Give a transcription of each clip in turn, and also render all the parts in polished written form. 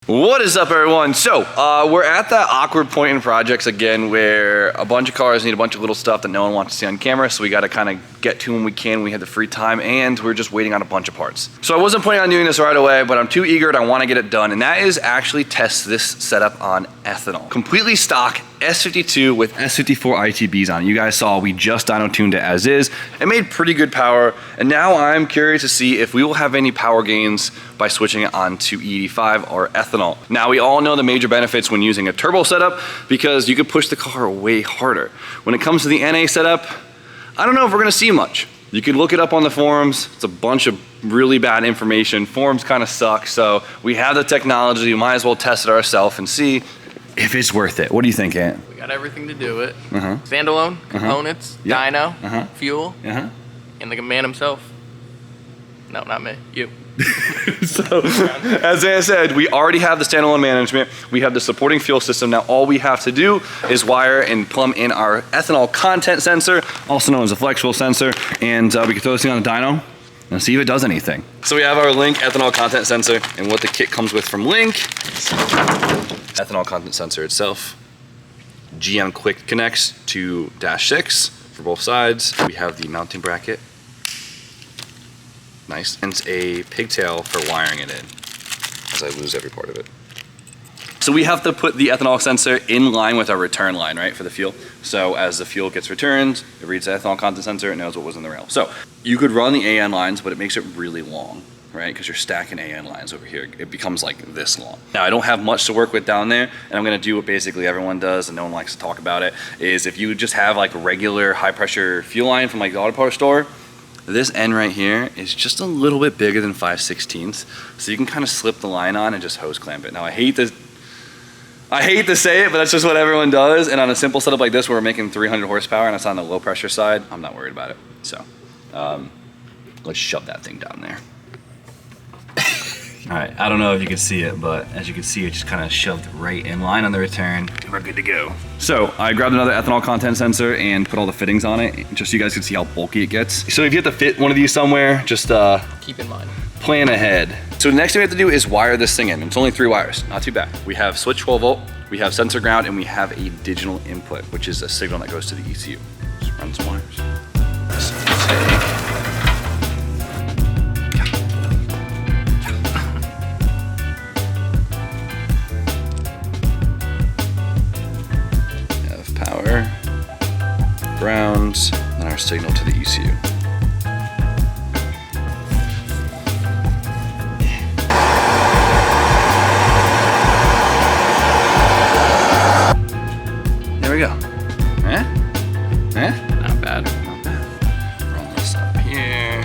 What is up, everyone? So we're at that awkward point in projects again where a bunch of cars need a bunch of little stuff that no one wants to see on camera, so we got to kind of get to when we can. We have the free time and we're just waiting on a bunch of parts. So I wasn't planning on doing this right away, but I'm too eager and I want to get it done, and that is actually test this setup on ethanol. Completely stock S52 with S54 ITBs on it. You guys saw we just dyno tuned it as is. It made pretty good power, and now I'm curious to see if we will have any power gains by switching it on to E85 or ethanol. Now, we all know the major benefits when using a turbo setup because you could push the car way harder. When it comes to the NA setup, I don't know if we're gonna see much. You could look it up on the forums. It's a bunch of really bad information. Forums kind of suck, so we have the technology. We might as well test it ourselves and see if it's worth it. What do you think, Ant? We got everything to do it. Standalone, components, Yep. dyno, fuel, and the man himself. No, not me, you. So, as I said, we already have the standalone management. We have the supporting fuel system. Now, all we have to do is wire and plumb in our ethanol content sensor, also known as a flex fuel sensor, and we can throw this thing on the dyno and see if it does anything. So we have our Link ethanol content sensor and what the kit comes with from Link. Ethanol content sensor itself. GM quick connects to -6 for both sides. We have the mounting bracket. Nice. And it's a pigtail for wiring it in, as I lose every part of it. So we have to put the ethanol sensor in line with our return line, right, for the fuel. So as the fuel gets returned, it reads the ethanol content sensor, it knows what was in the rail. So you could run the AN lines, but it makes it really long, right? Because you're stacking AN lines over here. It becomes like this long. Now, I don't have much to work with down there, and I'm gonna do what basically everyone does, and no one likes to talk about it, is if you just have like a regular high pressure fuel line from like the auto parts store, this end right here is just a little bit bigger than 5/16, so you can kind of slip the line on and just hose clamp it. Now, I hate to say it, but that's just what everyone does, and on a simple setup like this where we're making 300 horsepower and it's on the low pressure side, I'm not worried about it. So, let's shove that thing down there. All right, I don't know if you can see it, but as you can see, it just kind of shoved right in line on the return. We're good to go. So I grabbed another ethanol content sensor and put all the fittings on it, just so you guys can see how bulky it gets. So if you have to fit one of these somewhere, just keep in mind. Plan ahead. So the next thing we have to do is wire this thing in. It's only 3 wires, not too bad. We have switch 12 volt, we have sensor ground, and we have a digital input, which is a signal that goes to the ECU. Just run some wires. Ground, and our signal to the ECU. There we go. Not bad. Not bad. Roll this up here.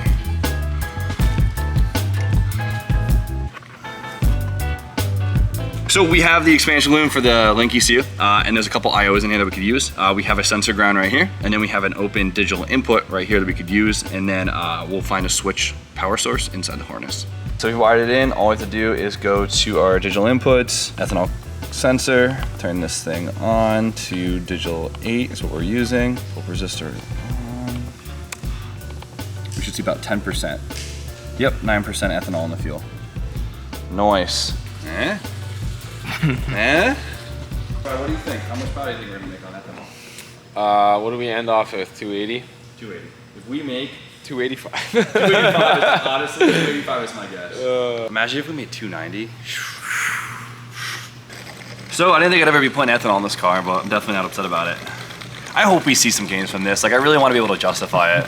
So we have the expansion loom for the Link ECU, and there's a couple IOs in here that we could use. We have a sensor ground right here, and then we have an open digital input right here that we could use, and then we'll find a switch power source inside the harness. So we wired it in. All we have to do is go to our digital inputs, ethanol sensor, turn this thing on to digital 8 is what we're using. Full resistor on. We should see about 10%. Yep, 9% ethanol in the fuel. Nice. What do you think? How much power do you think we're gonna make on ethanol? What do we end off with? 280? 280. If we make 285. 285, honestly, 285 is my guess. Imagine if we made 290. So I didn't think I'd ever be putting ethanol in this car, but I'm definitely not upset about it. I hope we see some gains from this. Like, I really want to be able to justify it.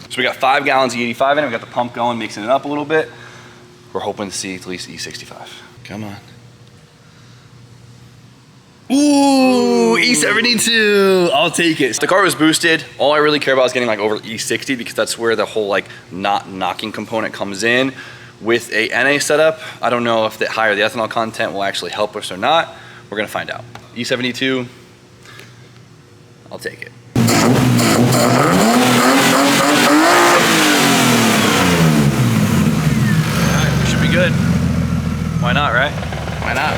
So we got 5 gallons of E85 in it. We got the pump going, mixing it up a little bit. We're hoping to see at least E65. Come on. Ooh, E72, I'll take it. The car was boosted. All I really care about is getting like over E60 because that's where the whole like not knocking component comes in. With a NA setup, I don't know if the higher the ethanol content will actually help us or not. We're gonna find out. E72, I'll take it. Good. Why not, right? Why not?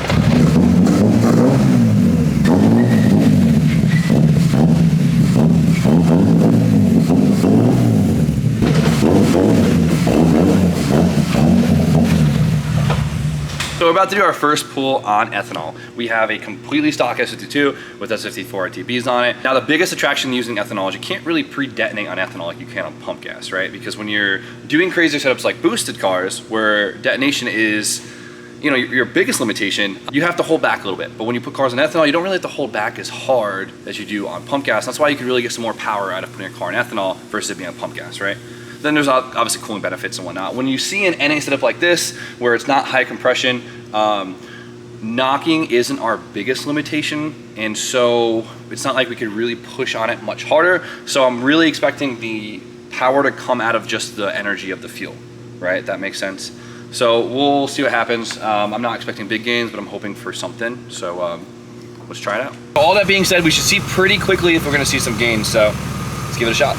So we're about to do our first pull on ethanol. We have a completely stock S52 with S54 RTBs on it. Now the biggest attraction using ethanol is you can't really pre-detonate on ethanol like you can on pump gas, right? Because when you're doing crazy setups like boosted cars, where detonation is, you know, your biggest limitation, you have to hold back a little bit. But when you put cars on ethanol, you don't really have to hold back as hard as you do on pump gas. That's why you can really get some more power out of putting a car in ethanol versus it being on pump gas, right? Then there's obviously cooling benefits and whatnot. When you see an NA setup like this, where it's not high compression, knocking isn't our biggest limitation, and so it's not like we could really push on it much harder. So I'm really expecting the power to come out of just the energy of the fuel, right? If that makes sense. So we'll see what happens. I'm not expecting big gains, but I'm hoping for something. So let's try it out. All that being said, we should see pretty quickly if we're gonna see some gains. So let's give it a shot.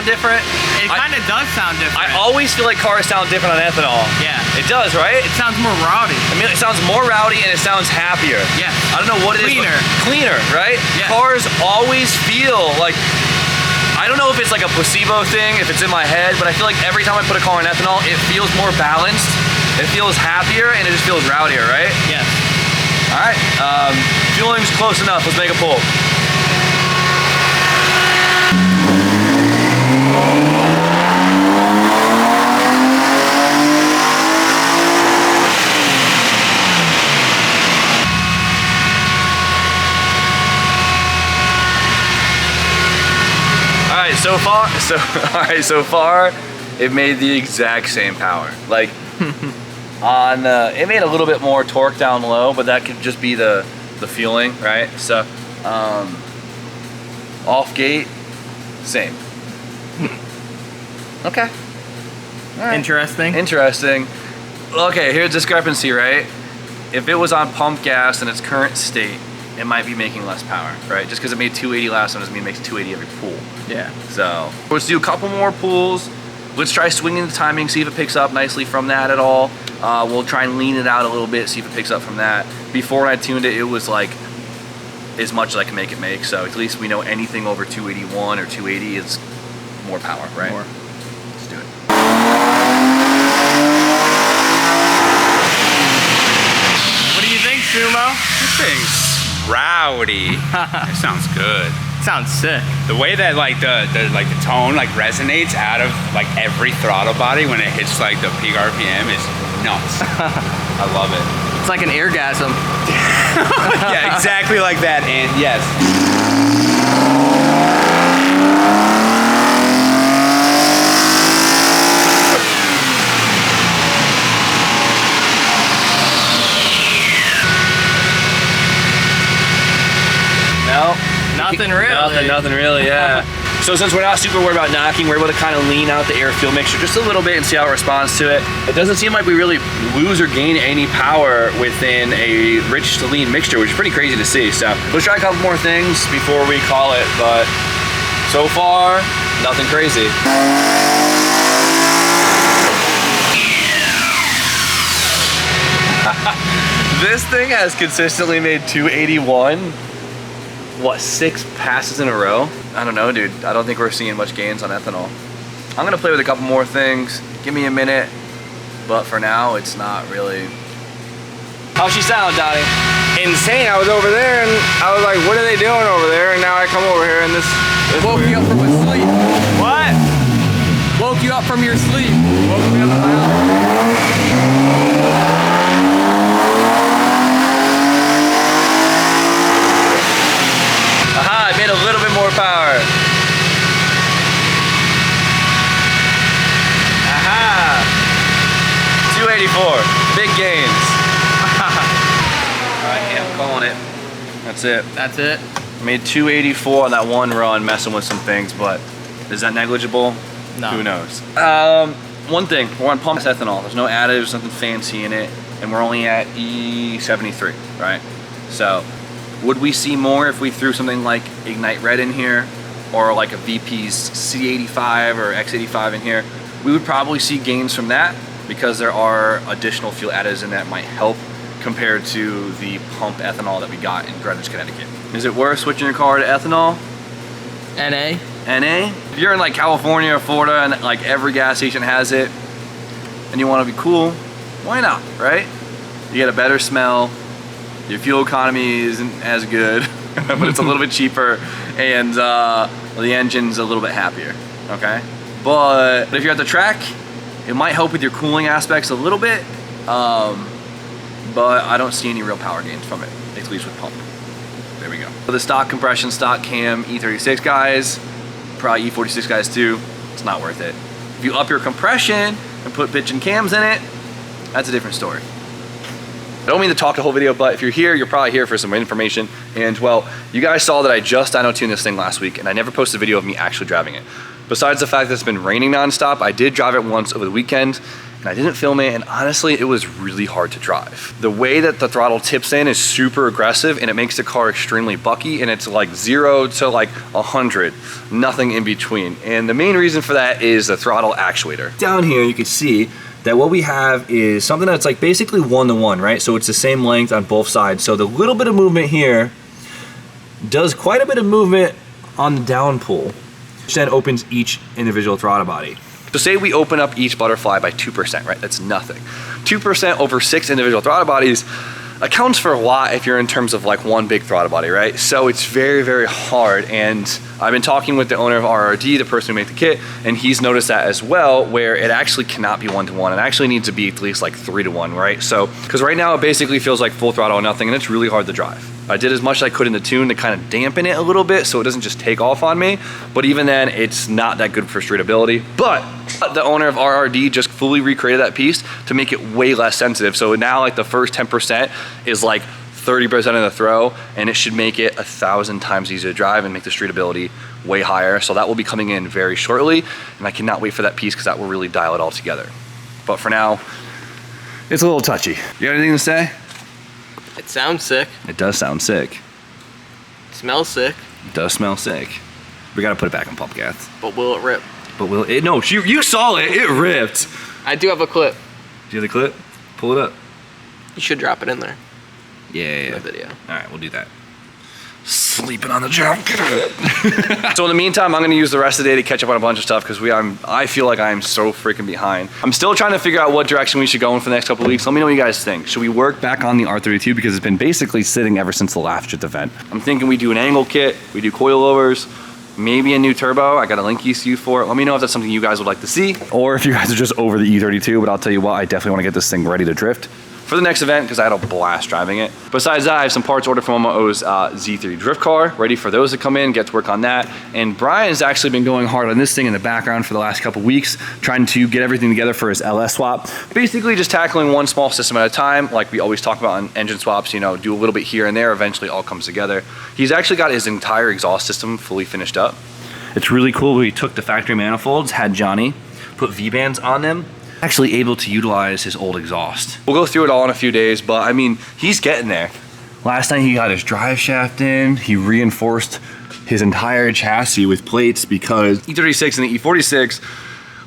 Different. It kind of does sound different. I always feel like cars sound different on ethanol. Yeah. It does, right? It sounds more rowdy. I mean, it sounds more rowdy and it sounds happier. Yeah. I don't know what it is. Cleaner. Cleaner, right? Yeah. Cars always feel like, I don't know if it's like a placebo thing, if it's in my head, but I feel like every time I put a car in ethanol, it feels more balanced, it feels happier, and it just feels rowdier, right? Yeah. All right, fueling's close enough. Let's make a pull. So far, it made the exact same power. Like, it made a little bit more torque down low, but that could just be the fueling, right? So, off gate, same. Okay. All right. Interesting. Okay, here's discrepancy, right? If it was on pump gas in its current state, it might be making less power, right? Just because it made 280 last time doesn't mean it makes 280 every pull. Yeah. So let's do a couple more pulls. Let's try swinging the timing, see if it picks up nicely from that at all. We'll try and lean it out a little bit, see if it picks up from that. Before when I tuned it, it was like as much as I can make it make. So at least we know anything over 281 or 280 is more power, right? More. Let's do it. What do you think, Sumo? This thing's rowdy. It sounds good. Sounds sick. The way that like the tone like resonates out of like every throttle body when it hits like the peak RPM is nuts. I love it. It's like an airgasm. Yeah, exactly like that. And yes. Nothing really. Nothing really, yeah. So since we're not super worried about knocking, we're able to kind of lean out the air fuel mixture just a little bit and see how it responds to it. It doesn't seem like we really lose or gain any power within a rich to lean mixture, which is pretty crazy to see. So let's try a couple more things before we call it, but so far, nothing crazy. This thing has consistently made 281. What, 6 passes in a row? I don't know, dude. I don't think we're seeing much gains on ethanol. I'm gonna play with a couple more things. Give me a minute. But for now, it's not really. How's she sound, Donnie? Insane. I was over there and I was like, what are they doing over there? And now I come over here and this Woke you up from a sleep. What? Woke you up from your sleep. Woke me up. Aha, I made a little bit more power. Aha! 284, big gains. All right, yeah, I'm calling it. That's it. That's it. I made 284 on that one run, messing with some things, but is that negligible? No. Who knows? One thing, we're on pump ethanol. There's no additives, nothing fancy in it, and we're only at E73, right? So Would we see more if we threw something like Ignite Red in here, or like a VP's C85 or X85 in here? We would probably see gains from that because there are additional fuel additives in that might help compared to the pump ethanol that we got in Greenwich, Connecticut. Is it worth switching your car to ethanol? NA? NA? If you're in like California or Florida and like every gas station has it and you want to be cool, why not, right? You get a better smell, your fuel economy isn't as good, but it's a little bit cheaper, and the engine's a little bit happier, okay? But if you're at the track, it might help with your cooling aspects a little bit, but I don't see any real power gains from it, at least with pump. There we go. For the stock compression, stock cam E36 guys, probably E46 guys too, it's not worth it. If you up your compression and put bitchin' cams in it, that's a different story. I don't mean to talk the whole video, but if you're here, you're probably here for some information. And well, you guys saw that I just dyno tuned this thing last week, and I never posted a video of me actually driving it. Besides the fact that it's been raining nonstop, I did drive it once over the weekend, and I didn't film it, and honestly, it was really hard to drive. The way that the throttle tips in is super aggressive, and it makes the car extremely bucky, and it's like 0 to like 100, nothing in between. And the main reason for that is the throttle actuator. Down here, you can see that what we have is something that's like basically 1-to-1, right? So it's the same length on both sides. So the little bit of movement here does quite a bit of movement on the down pull, which then opens each individual throttle body. So say we open up each butterfly by 2%, right? That's nothing. 2% over 6 individual throttle bodies accounts for a lot if you're in terms of like one big throttle body, right? So it's very, very hard. And I've been talking with the owner of RRD, the person who made the kit, and he's noticed that as well, where it actually cannot be 1-to-1. It actually needs to be at least like 3-to-1, right? So, because right now it basically feels like full throttle or nothing, and it's really hard to drive. I did as much as I could in the tune to kind of dampen it a little bit so it doesn't just take off on me, but even then, it's not that good for streetability. But the owner of RRD just fully recreated that piece to make it way less sensitive. So now like the first 10% is like 30% of the throw, and it should make it 1,000 times easier to drive and make the streetability way higher. So that will be coming in very shortly, and I cannot wait for that piece because that will really dial it all together. But for now, it's a little touchy. You got anything to say? It sounds sick. It does sound sick. It smells sick. It does smell sick. We gotta put it back in pump gas. But will it rip? But will it? No, you saw it. It ripped. I do have a clip. Do you have the clip? Pull it up. You should drop it in there. Yeah. The video. All right, we'll do that. Sleeping on the job. So in the meantime, I'm gonna use the rest of the day to catch up on a bunch of stuff because I feel like I'm so freaking behind. I'm still trying to figure out what direction we should go in for the next couple of weeks. Let me know what you guys think. Should we work back on the R32 because it's been basically sitting ever since the last JIT event? I'm thinking we do an angle kit, we do coilovers, maybe a new turbo. I got a link ECU for it. Let me know if that's something you guys would like to see, or if you guys are just over the E32, but I'll tell you what, I definitely wanna get this thing ready to drift for the next event because I had a blast driving it. Besides that, I have some parts ordered from Omo's Z3 drift car, ready for those to come in, get to work on that. And Brian's actually been going hard on this thing in the background for the last couple weeks, trying to get everything together for his LS swap. Basically just tackling one small system at a time, like we always talk about on engine swaps, you know, do a little bit here and there, eventually all comes together. He's actually got his entire exhaust system fully finished up. It's really cool. We took the factory manifolds, had Johnny put V-bands on them, actually able to utilize his old exhaust. We'll go through it all in a few days, but I mean, he's getting there. Last night he got his drive shaft in, he reinforced his entire chassis with plates because E36 and the E46,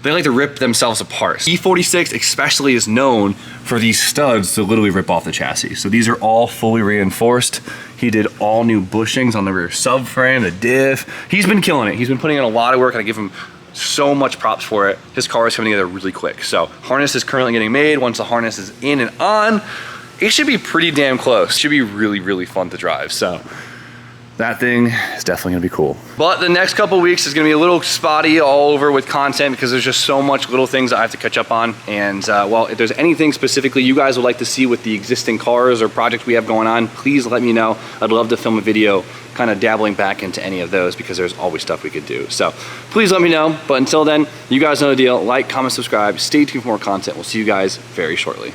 they like to rip themselves apart. E46 especially is known for these studs to literally rip off the chassis. So these are all fully reinforced. He did all new bushings on the rear subframe, the diff. He's been killing it. He's been putting in a lot of work, and I give him so much props for it. His car is coming together really quick. So harness is currently getting made. Once the harness is in and on, it should be pretty damn close. It should be really, really fun to drive. So that thing is definitely gonna be cool. But the next couple weeks is gonna be a little spotty all over with content because there's just so much little things that I have to catch up on. And well, if there's anything specifically you guys would like to see with the existing cars or projects we have going on, please let me know. I'd love to film a video kind of dabbling back into any of those because there's always stuff we could do. So please let me know. But until then, you guys know the deal. Like, comment, subscribe, stay tuned for more content. We'll see you guys very shortly.